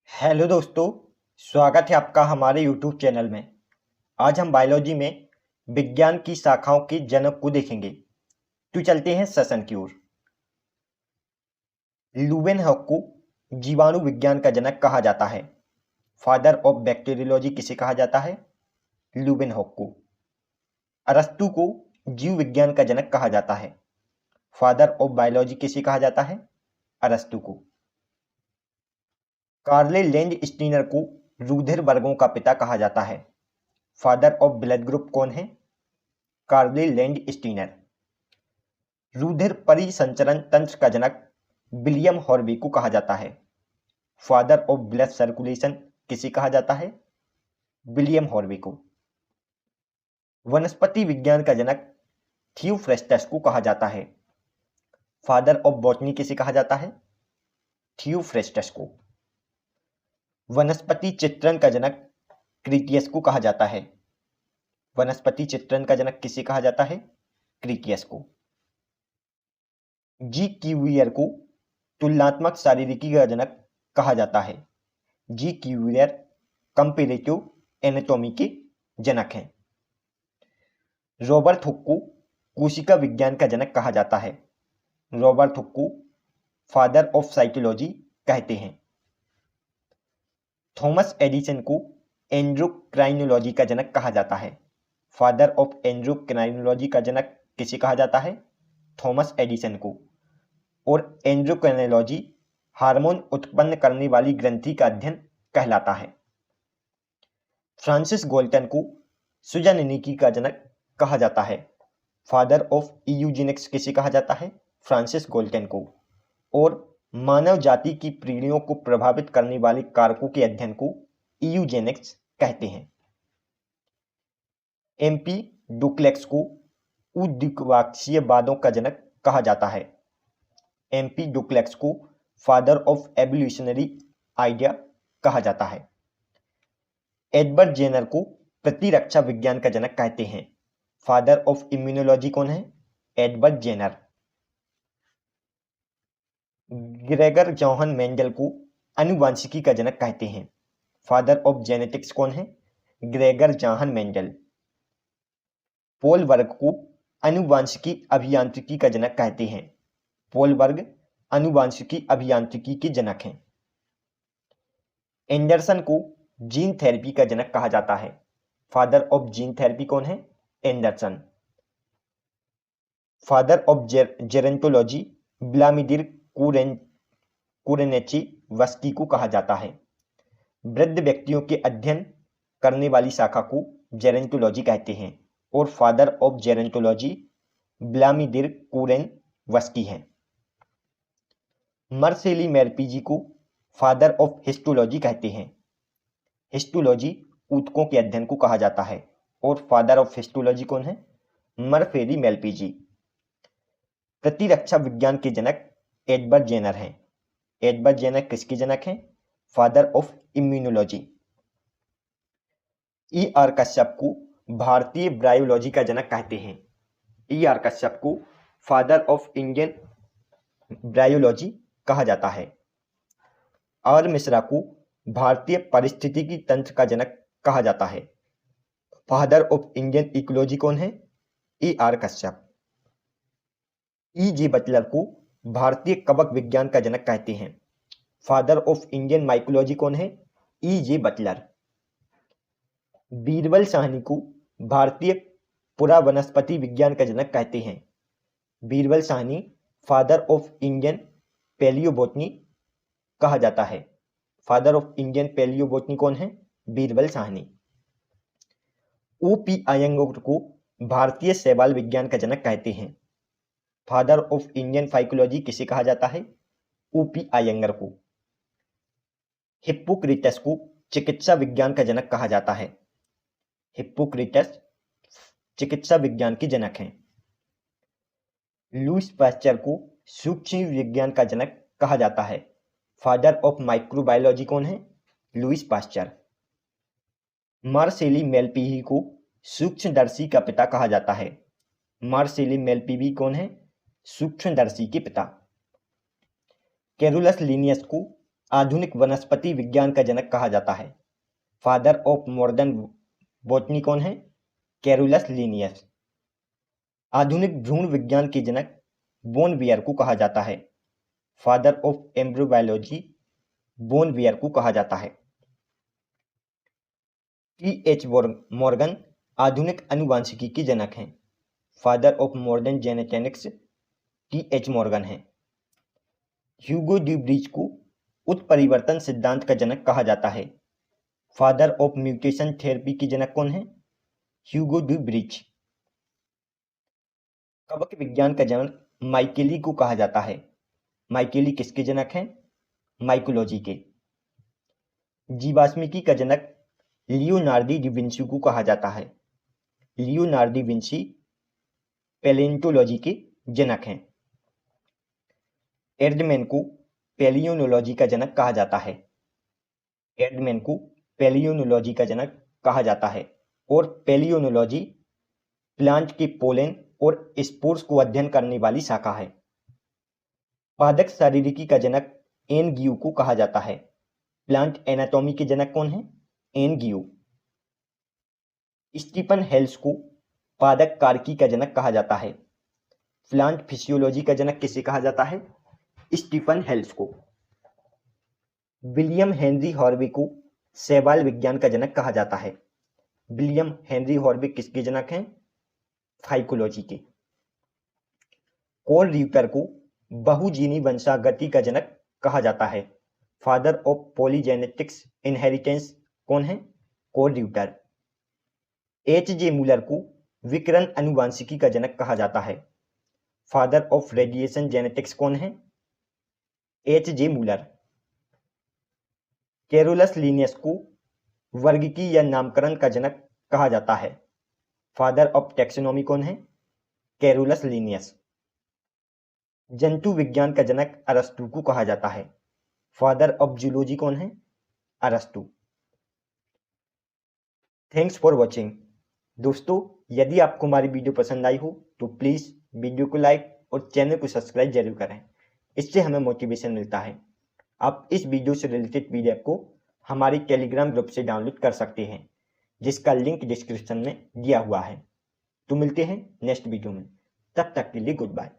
Hello दोस्तों, स्वागत है आपका हमारे यूट्यूब चैनल में। आज हम बायोलॉजी में विज्ञान की शाखाओं के जनक को देखेंगे। तो चलते हैं सेशन की ओर। लुवेनहॉक को जीवाणु विज्ञान का जनक कहा जाता है। फादर ऑफ बैक्टीरियोलॉजी किसे कहा जाता है? लुवेनहॉक को। अरस्तु को जीव विज्ञान का जनक कहा जाता है। फादर ऑफ बायोलॉजी किसे कहा जाता है? अरस्तु को। कार्ले लैंड स्टीनर को रूधिर वर्गों का पिता कहा जाता है। फादर ऑफ ब्लड ग्रुप कौन है? कार्ले लैंड स्टीनर। रूधिर परिसंचरण तंत्र का जनक विलियम हॉर्वी को कहा जाता है। फादर ऑफ ब्लड सर्कुलेशन किसे कहा जाता है? विलियम हॉर्वी को। वनस्पति विज्ञान का जनक थियोफ्रेस्टस को कहा जाता है। फादर ऑफ बॉटनी किसे कहा जाता है? थियोफ्रेस्टस को। वनस्पति चित्रण का जनक क्रीटियस को कहा जाता है। वनस्पति चित्रण का जनक किसे कहा जाता है? क्रीटियस को। जी क्यूवियर को तुलनात्मक शारीरिकी का जनक कहा जाता है। जी क्यूवियर कंपेरेटिव एनाटॉमी के जनक हैं। रॉबर्ट हुक को कोशिका विज्ञान का जनक कहा जाता है। रॉबर्ट हुक को फादर ऑफ साइकोलॉजी कहते हैं। थॉमस एडिसन को एंड्रोक्राइनोलॉजी का जनक कहा जाता है। फादर ऑफ एंड्रोक्राइनोलॉजी का जनक किसे कहा जाता है? थॉमस एडिसन को। और एंड्रोक्राइनोलॉजी हार्मोन उत्पन्न करने वाली ग्रंथि का अध्ययन कहलाता है। फ्रांसिस गोल्टन को सुजननिकी का जनक कहा जाता है। फादर ऑफ यूजेनिक्स किसे कहा जाता है? फ्रांसिस गोल्टन को। और मानव जाति की पीढ़ियों को प्रभावित करने वाले कारकों के अध्ययन को यूजेनिक्स कहते हैं। एमपी डुक्लेक्स को उद्दीपकवादीवादों का जनक कहा जाता है। एमपी डुक्लेक्स को फादर ऑफ एवोल्यूशनरी आइडिया कहा जाता है। एडवर्ड जेनर को प्रतिरक्षा विज्ञान का जनक कहते हैं। फादर ऑफ इम्यूनोलॉजी कौन है? Edward Jenner. Gregor Johann Mendel को आनुवंशिकी का जनक कहते हैं। फादर ऑफ जेनेटिक्स कौन है? Gregor Johann Mendel. पॉल वर्ग को आनुवंशिकी अभियांत्रिकी का जनक कहते हैं। पॉल वर्ग आनुवंशिकी अभियांत्रिकी के जनक हैं। एंडरसन को जीन थेरेपी का जनक कहा जाता है। फादर ऑफ जीन थेरेपी कौन है? Anderson. Father of gerontology Vladimir Korenchevsky को कहा जाता है। वृद्ध व्यक्तियों के अध्ययन करने वाली शाखा को जेरेंटोलॉजी कहते हैं। और फादर ऑफ जेरेंटोलॉजी व्लादिमीर कुरेनवस्की हैं। मर्सेली मेरपीजी को फादर ऑफ हिस्टोलॉजी कहते हैं। हिस्टोलॉजी ऊतकों के अध्ययन को कहा जाता है। और फादर ऑफ हिस्टोलॉजी कौन है? मर्सेली मेरपीजी। प्रतिरक्षा विज्ञान के जनक एडवर्ड जेनर हैं। एडवर्ड जेनर किसके जनक हैं? Father of immunology. E R Kashyap को भारतीय ब्रायोलॉजी का जनक कहते हैं। ई आर कश्यप को फादर ऑफ इंडियन ब्रायोलॉजी कहा जाता है। आर मिश्रा को भारतीय पारिस्थितिकी तंत्र का जनक कहा जाता है। फादर ऑफ इंडियन इकोलॉजी कौन है? E R Kashyap. E J Butler को भारतीय कवक विज्ञान का जनक कहते हैं। फादर ऑफ इंडियन माइकोलॉजी कौन है? E J Butler. Birbal Sahni को भारतीय पुरावनस्पति विज्ञान का जनक कहते हैं। Birbal Sahni father of Indian palaeobotany कहा जाता है। फादर ऑफ इंडियन पैलियोबोटनी कौन है? बीरबल साहनी। ओपी अयंगार को भारतीय शैवाल विज्ञान का जनक कहते हैं। फादर ऑफ इंडियन फाइकोलॉजी किसे कहा जाता है? ओपी अयंगार को। हिप्पोक्रेटस को चिकित्सा विज्ञान का जनक कहा जाता है। हिप्पोक्रेटस चिकित्सा विज्ञान के जनक हैं। लुईस पास्चर को सूक्ष्म विज्ञान का जनक कहा जाता है। फादर ऑफ माइक्रोबायोलॉजी कौन है? Lewis pasture. मार्सेली मेलपीवी को सूक्ष्मदर्शी का पिता कहा जाता है। मार्सेली मेलपीवी कौन है? सूक्ष्मदर्शी के पिता। कैरोलस लिनियस को आधुनिक वनस्पति विज्ञान का जनक कहा जाता है? फादर ऑफ मॉडर्न बॉटनी कौन है? Carolus Linnaeus. आधुनिक भ्रूण विज्ञान के जनक बोनवियर को कहा जाता है? फादर ऑफ एम्ब्रोबायोलॉजी बोनवियर को कहा जाता है। टी.एच. मॉर्गन आधुनिक आनुवंशिकी के जनक हैं? Father of modern genetics T H. Morgan हैं। ह्यूगो डी ब्रीच को उत्परिवर्तन सिद्धांत का जनक कहा जाता है? फादर ऑफ म्यूटेशन थेरेपी के जनक कौन है? Hugo de breach. कवक विज्ञान का जनक माइकेली को कहा जाता है? माइकेली किसके जनक हैं? माइकोलॉजी के। जीवाश्मिकी का जनक लियोनार्दी डी विंची को कहा जाता है? लियोनार्दी विंची पैलेंटोलॉजी के जनक हैं। एर्डमैन को पैलियोनोलॉजी का जनक कहा जाता है? एर्डमैन को पैलियोनोलॉजी का जनक कहा जाता है। और पैलियोनोलॉजी प्लांट के पोलेन और स्पोर्स को अध्ययन करने वाली शाखा है। पादप शारीरिकी का जनक एन गियू को कहा जाता है? प्लांट एनाटॉमी के जनक कौन है? N Giyu. स्टीफन हेल्स को पादप कारकी का जनक कहा जाता है? प्लांट फिजियोलॉजी का जनक किसे कहा जाता है? स्टीफन हेल्स को। विलियम हेनरी हॉर्वे को शैवाल विज्ञान का जनक कहा जाता है? विलियम हेनरी हॉर्वे किसके जनक हैं? फाइकोलॉजी के। कोल रियूटर को बहुजीनी वंशागति का जनक कहा जाता है? फादर ऑफ पॉलीजेनेटिक्स इनहेरिटेंस कौन है? कोल रियूटर। एच जे मूलर को विकिरण आनुवंशिकी का जनक कहा जाता है? फादर ऑफ रेडिएशन जेनेटिक्स कौन है? H J Müller. Carolus Linnaeus को वर्गीकी या नामकरण का जनक कहा जाता है? फादर ऑफ टैक्सोनॉमी कौन है? Carolus Linnaeus. जंतु विज्ञान का जनक अरस्तु को कहा जाता है? फादर ऑफ जूलॉजी कौन है? अरस्तु। Thanks for watching. दोस्तों, यदि आपको हमारी वीडियो पसंद आई हो तो प्लीज़ वीडियो को लाइक और चैनल को सब्सक्राइब जरूर करें। इससे हमें मोटिवेशन मिलता है। आप इस वीडियो से रिलेटेड पीडीएफ को हमारे टेलीग्राम ग्रुप से डाउनलोड कर सकते हैं, जिसका लिंक डिस्क्रिप्शन में दिया हुआ है। तो मिलते हैं नेक्स्ट वीडियो में। तब तक के लिए गुड बाय।